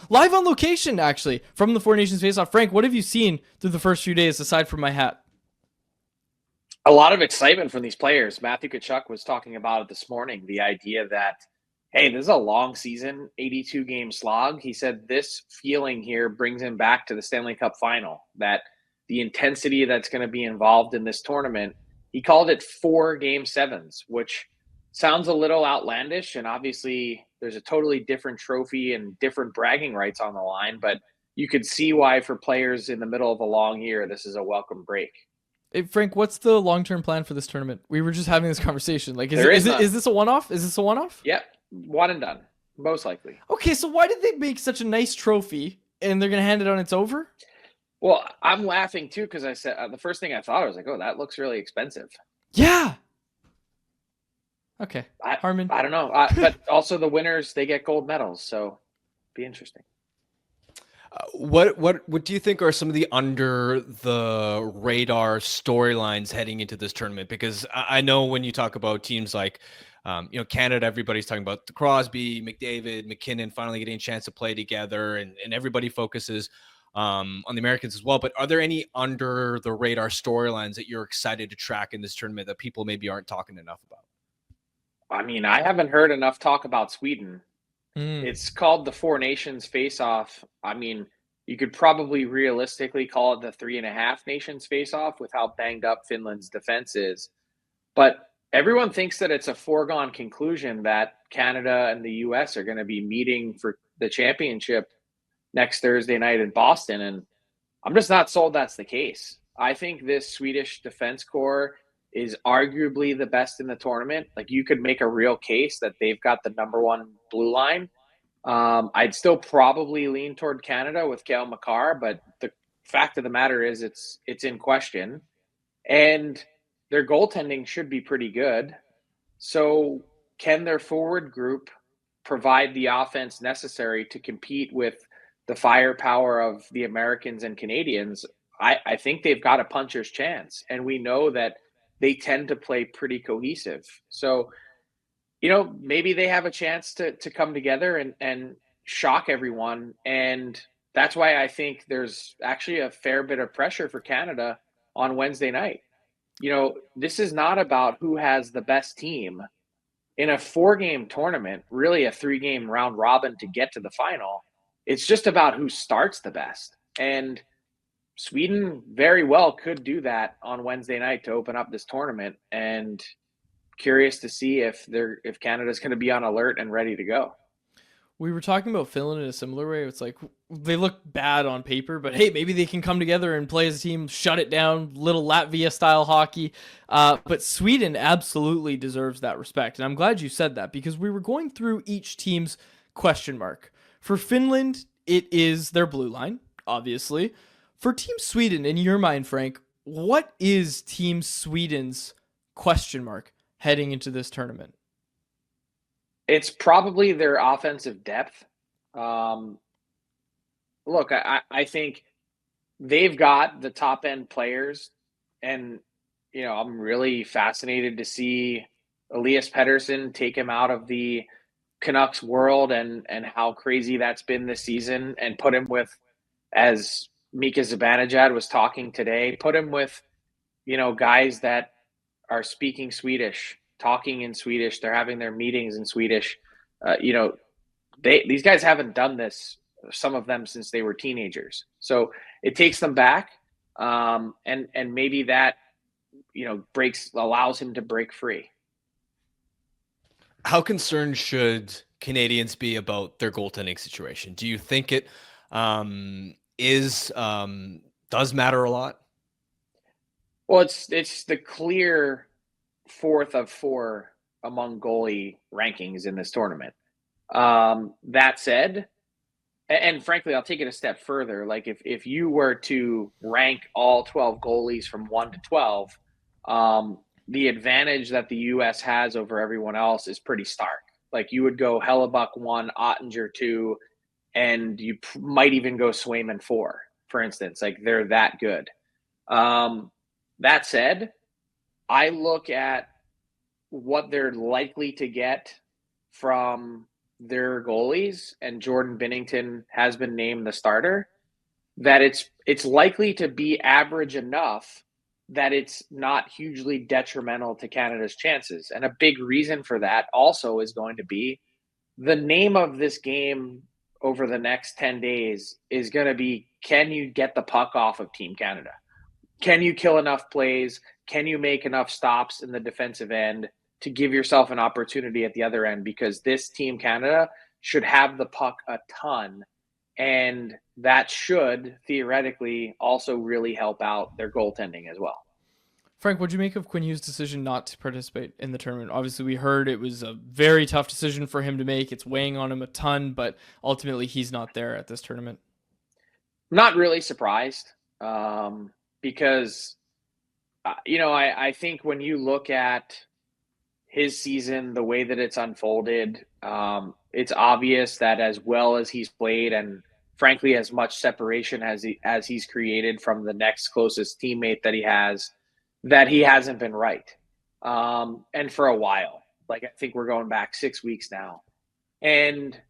live on location, actually, from the Four Nations Face-Off. Frank, what have you seen through the first few days aside from my hat? A lot of excitement from these players. Matthew Tkachuk was talking about it this morning. The idea that, hey, this is a long season, 82 game slog. He said this feeling here brings him back to the Stanley Cup final, that the intensity that's going to be involved in this tournament, he called it 4 game 7s, which sounds a little outlandish. And obviously, there's a totally different trophy and different bragging rights on the line. But you could see why, for players in the middle of a long year, this is a welcome break. Hey, Frank, what's the long-term plan for this tournament? We were just having this conversation. Like, There is is none. this a one-off? Is this a one-off? Yep, one and done, most likely. Okay, so why did they make such a nice trophy and they're gonna hand it on? It's over. Well, I'm laughing too because I said the first thing I thought, I was like, "Oh, that looks really expensive." Yeah. Okay, I Harman. I don't know, but also the winners, they get gold medals, so be interesting. What do you think are some of the under the radar storylines heading into this tournament? Because I know when you talk about teams like, Canada, everybody's talking about the Crosby, McDavid, McKinnon finally getting a chance to play together, and everybody focuses on the Americans as well. But are there any under the radar storylines that you're excited to track in this tournament that people maybe aren't talking enough about? I mean, I haven't heard enough talk about Sweden. Mm. It's called the Four Nations Face-Off. I mean, you could probably realistically call it the 3.5 nations face-off with how banged up Finland's defense is. But everyone thinks that it's a foregone conclusion that Canada and the US are going to be meeting for the championship next Thursday night in Boston. And I'm just not sold that's the case. I think this Swedish defense core is arguably the best in the tournament. Like, you could make a real case that they've got the number one blue line. I'd still probably lean toward Canada with Cale Makar, but the fact of the matter is it's in question. And their goaltending should be pretty good. So can their forward group provide the offense necessary to compete with the firepower of the Americans and Canadians? I think they've got a puncher's chance. And we know that they tend to play pretty cohesive. So, maybe they have a chance to come together and shock everyone. And that's why I think there's actually a fair bit of pressure for Canada on Wednesday night. This is not about who has the best team. In a 4 game tournament, really a 3 game round robin to get to the final, it's just about who starts the best. And Sweden very well could do that on Wednesday night to open up this tournament. And curious to see if Canada's going to be on alert and ready to go. We were talking about Finland in a similar way. It's like they look bad on paper, but hey, maybe they can come together and play as a team, shut it down, little Latvia style hockey. But Sweden absolutely deserves that respect. And I'm glad you said that because we were going through each team's question mark. For Finland, it is their blue line, obviously. For Team Sweden, in your mind, Frank, what is Team Sweden's question mark heading into this tournament? It's probably their offensive depth. Look, I think they've got the top end players, and I'm really fascinated to see Elias Pettersson take him out of the Canucks world and how crazy that's been this season, and put him with, as Mika Zibanejad was talking today, put him with guys that are speaking Swedish, talking in Swedish. They're having their meetings in Swedish. These guys haven't done this, some of them, since they were teenagers. So it takes them back, and maybe that allows him to break free. How concerned should Canadians be about their goaltending situation? Do you think it does matter a lot? Well, it's the clear fourth of four among goalie rankings in this tournament. That said, and frankly, I'll take it a step further. Like, if you were to rank all 12 goalies from 1 to 12, the advantage that the U.S. has over everyone else is pretty stark. Like, you would go Hellebuck 1, Ottinger 2, and you might even go Swayman 4, for instance. Like, they're that good. That said, I look at what they're likely to get from their goalies, and Jordan Binnington has been named the starter, that it's likely to be average enough that it's not hugely detrimental to Canada's chances. And a big reason for that also is going to be the name of this game over the next 10 days is going to be, can you get the puck off of Team Canada? Can you kill enough plays? Can you make enough stops in the defensive end to give yourself an opportunity at the other end? Because this Team Canada should have the puck a ton, and that should theoretically also really help out their goaltending as well. Frank, what'd you make of Quinn Hughes' decision not to participate in the tournament? Obviously, we heard it was a very tough decision for him to make. It's weighing on him a ton, but ultimately he's not there at this tournament. Not really surprised, because, I think when you look at his season, the way that it's unfolded, it's obvious that as well as he's played, and frankly, as much separation as he's created from the next closest teammate that he has, that he hasn't been right. And for a while, like I think we're going back 6 weeks now. And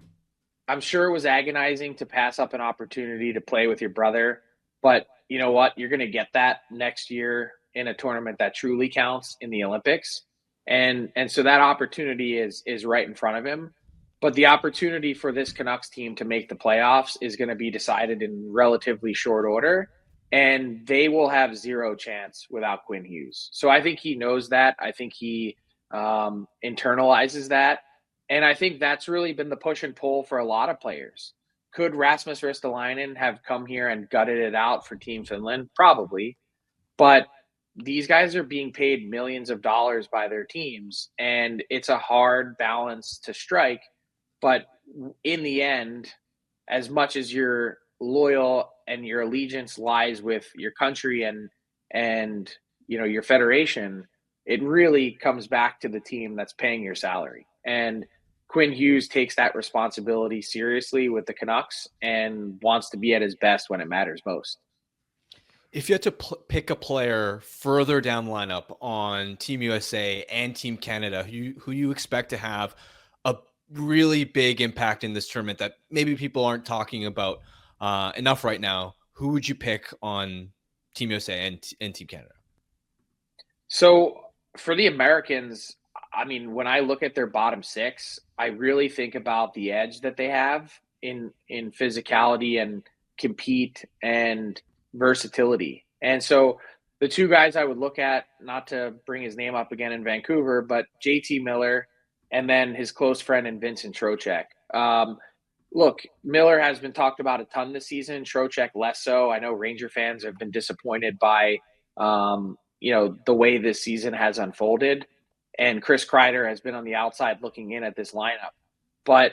I'm sure it was agonizing to pass up an opportunity to play with your brother, but you know what? You're going to get that next year in a tournament that truly counts in the Olympics. And so that opportunity is right in front of him. But the opportunity for this Canucks team to make the playoffs is going to be decided in relatively short order. And they will have zero chance without Quinn Hughes. So I think he knows that. I think he internalizes that. And I think that's really been the push and pull for a lot of players. Could Rasmus Ristolainen have come here and gutted it out for Team Finland? Probably. But these guys are being paid millions of dollars by their teams, and it's a hard balance to strike. But in the end, as much as you're loyal and your allegiance lies with your country and your federation, it really comes back to the team that's paying your salary. And Quinn Hughes takes that responsibility seriously with the Canucks and wants to be at his best when it matters most. If you had to pick a player further down the lineup on Team USA and Team Canada who you expect to have a really big impact in this tournament that maybe people aren't talking about enough right now, who would you pick on Team USA and Team Canada? So for the Americans, I mean, when I look at their bottom six, I really think about the edge that they have in physicality and compete and versatility. And so the two guys I would look at, not to bring his name up again in Vancouver, but JT Miller and then his close friend in Vincent Trocheck. Look, Miller has been talked about a ton this season. Trocheck less so. I know Ranger fans have been disappointed by, the way this season has unfolded. And Chris Kreider has been on the outside looking in at this lineup. But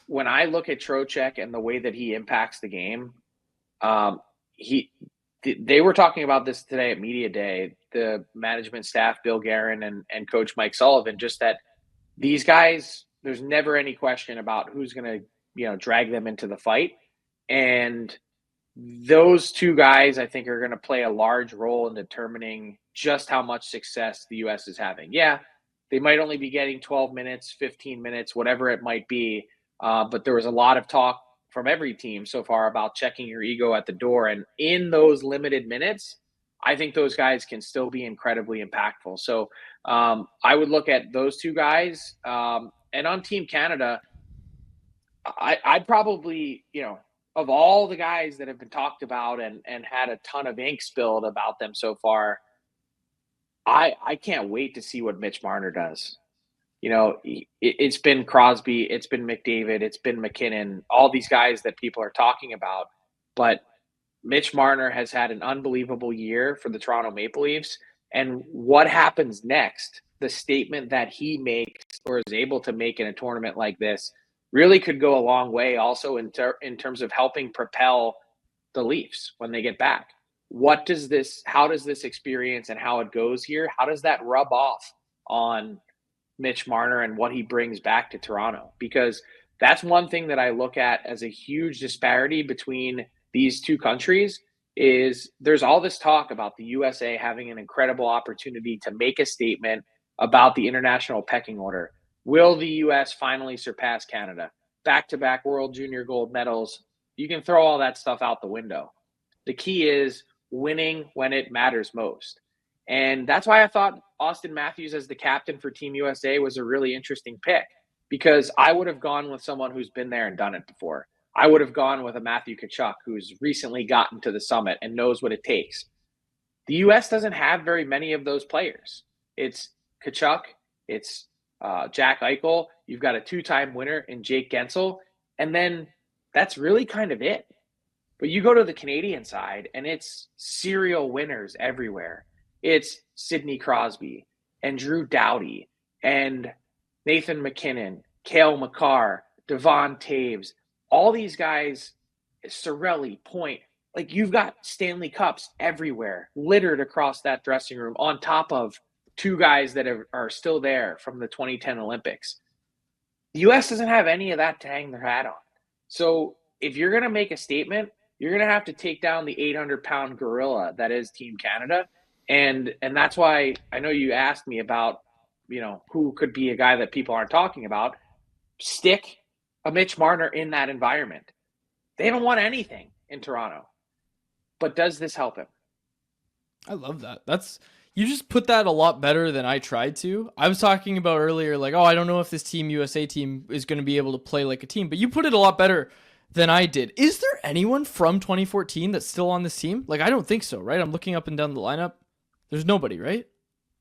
when I look at Trocheck and the way that he impacts the game, they were talking about this today at Media Day, the management staff, Bill Guerin and Coach Mike Sullivan, just that these guys, there's never any question about who's going to, drag them into the fight. And those two guys, I think, are going to play a large role in determining just how much success the U.S. is having. Yeah, they might only be getting 12 minutes, 15 minutes, whatever it might be. But there was a lot of talk from every team so far about checking your ego at the door. And in those limited minutes, I think those guys can still be incredibly impactful. So I would look at those two guys. And on Team Canada, I'd probably, of all the guys that have been talked about and had a ton of ink spilled about them so far, I can't wait to see what Mitch Marner does. It's been Crosby, it's been McDavid, it's been McKinnon, all these guys that people are talking about. But Mitch Marner has had an unbelievable year for the Toronto Maple Leafs. And what happens next, the statement that he makes or is able to make in a tournament like this, really could go a long way also in terms of helping propel the Leafs when they get back. How does this experience and how it goes here, how does that rub off on Mitch Marner and what he brings back to Toronto? Because that's one thing that I look at as a huge disparity between these two countries is there's all this talk about the USA having an incredible opportunity to make a statement about the international pecking order. Will the U.S. finally surpass Canada? Back-to-back World Junior gold medals. You can throw all that stuff out the window. The key is winning when it matters most. And that's why I thought Austin Matthews as the captain for Team USA was a really interesting pick, because I would have gone with someone who's been there and done it before. I would have gone with a Matthew Tkachuk who's recently gotten to the summit and knows what it takes. The U.S. doesn't have very many of those players. It's Tkachuk, it's Jack Eichel. You've got a two-time winner in Jake Gensel, and then that's really kind of it. But you go to the Canadian side, and it's serial winners everywhere. It's Sidney Crosby and Drew Doughty and Nathan McKinnon, Cale Makar, Devon Taves, all these guys, Seravalli, Point. Like, you've got Stanley Cups everywhere, littered across that dressing room, on top of two guys that are still there from the 2010 Olympics. The U.S. doesn't have any of that to hang their hat on. So if you're going to make a statement, you're going to have to take down the 800-pound gorilla that is Team Canada. And that's why I know you asked me about, who could be a guy that people aren't talking about. Stick a Mitch Marner in that environment. They haven't won anything in Toronto. But does this help him? I love that. You just put that a lot better than I tried to. I was talking about earlier, like, I don't know if this Team USA team is going to be able to play like a team, but you put it a lot better than I did. Is there anyone from 2014 that's still on this team? Like, I don't think so, right? I'm looking up and down the lineup. There's nobody, right?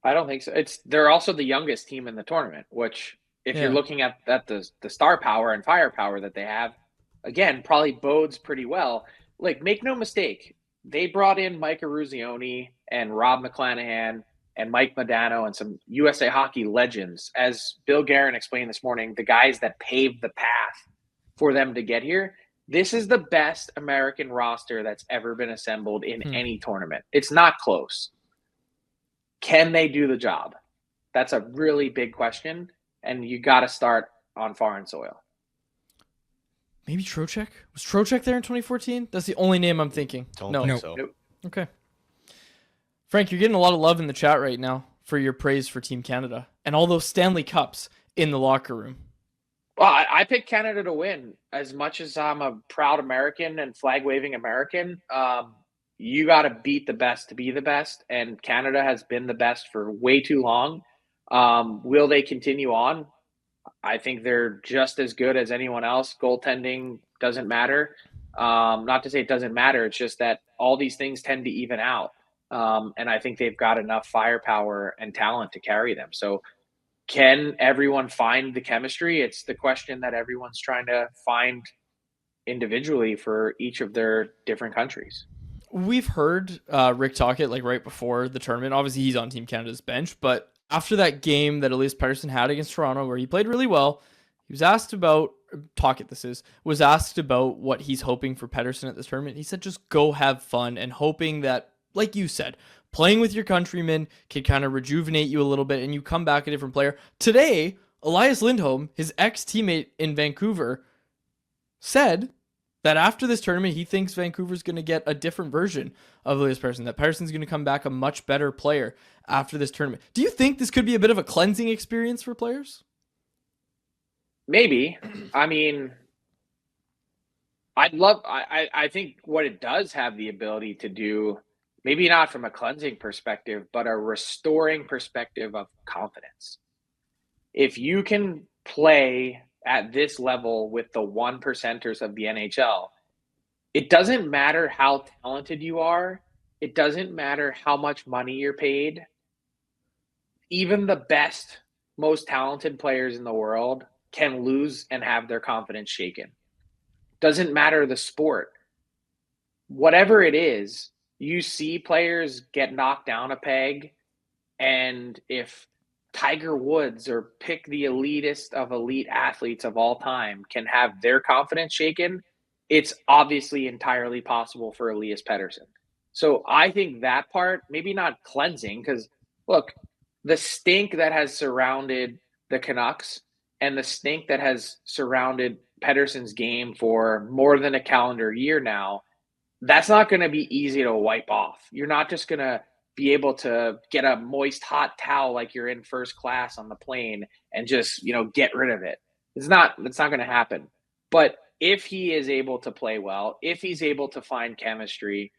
I don't think so. They're also the youngest team in the tournament, which if you're looking at the star power and firepower that they have, again, probably bodes pretty well. Like, make no mistake, they brought in Mike Eruzione and Rob McClanahan and Mike Modano and some USA Hockey legends. As Bill Guerin explained this morning, the guys that paved the path for them to get here. This is the best American roster that's ever been assembled in any tournament. It's not close. Can they do the job? That's a really big question, and you got to start on foreign soil. Maybe Trocheck? Was Trocheck there in 2014? That's the only name I'm thinking. Don't think so. Nope. Okay. Frank, you're getting a lot of love in the chat right now for your praise for Team Canada and all those Stanley Cups in the locker room. Well, I picked Canada to win. As much as I'm a proud American and flag-waving American, you got to beat the best to be the best, and Canada has been the best for way too long. Will they continue on? I think they're just as good as anyone else. Goaltending doesn't matter. Not to say it doesn't matter. It's just that all these things tend to even out. And I think they've got enough firepower and talent to carry them. So can everyone find the chemistry? It's the question that everyone's trying to find individually for each of their different countries. We've heard Rick Tocchet like right before the tournament. Obviously, he's on Team Canada's bench, but after that game that Elias Pettersson had against Toronto, where he played really well, he was asked about was asked about what he's hoping for Pettersson at this tournament. He said, just go have fun, and hoping that, like you said, playing with your countrymen can kind of rejuvenate you a little bit, and you come back a different player. Today, Elias Lindholm, his ex-teammate in Vancouver, said that after this tournament, he thinks Vancouver's going to get a different version of Elias Pettersson, that Pettersson's going to come back a much better player after this tournament. Do you think this could be a bit of a cleansing experience for players? Maybe. I mean, I think what it does have the ability to do, maybe not from a cleansing perspective, but a restoring perspective of confidence. If you can play at this level with the 1%ers of the NHL, it doesn't matter how talented you are. It doesn't matter how much money you're paid. Even the best, most talented players in the world can lose and have their confidence shaken. Doesn't matter the sport. Whatever it is, you see players get knocked down a peg, and if Tiger Woods, or pick the elitist of elite athletes of all time, can have their confidence shaken, it's obviously entirely possible for Elias Pettersson. So I think that part, maybe not cleansing, because look, the stink that has surrounded the Canucks and the stink that has surrounded Pettersson's game for more than a calendar year now, that's not going to be easy to wipe off. You're not just going to be able to get a moist hot towel like you're in first class on the plane and just, get rid of it. It's not going to happen. But if he is able to play well, if he's able to find chemistry,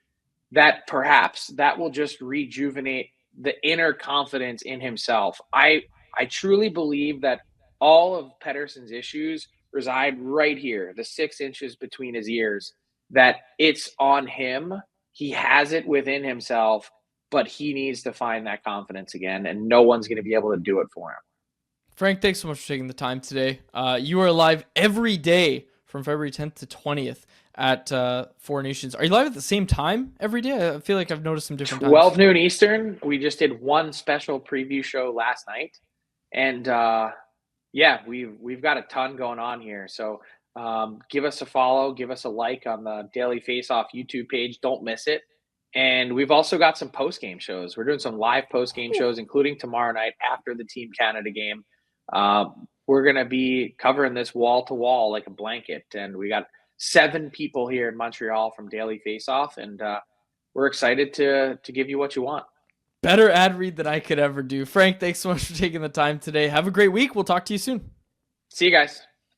that perhaps that will just rejuvenate the inner confidence in himself. I truly believe that all of Pettersson's issues reside right here, the 6 inches between his ears, that it's on him. He has it within himself, but he needs to find that confidence again, and no one's going to be able to do it for him. Frank, thanks so much for taking the time today. You are live every day from February 10th to 20th at Four Nations. Are you live at the same time every day? I feel like I've noticed some different 12 times. noon Eastern. We just did one special preview show last night. And we've got a ton going on here. So give us a follow, give us a like on the Daily Faceoff YouTube page. Don't miss it. And we've also got some post-game shows. We're doing some live post-game shows, including tomorrow night after the Team Canada game. We're going to be covering this wall to wall like a blanket. And we got 7 people here in Montreal from Daily Faceoff. And we're excited to give you what you want. Better ad read than I could ever do. Frank, thanks so much for taking the time today. Have a great week. We'll talk to you soon. See you guys.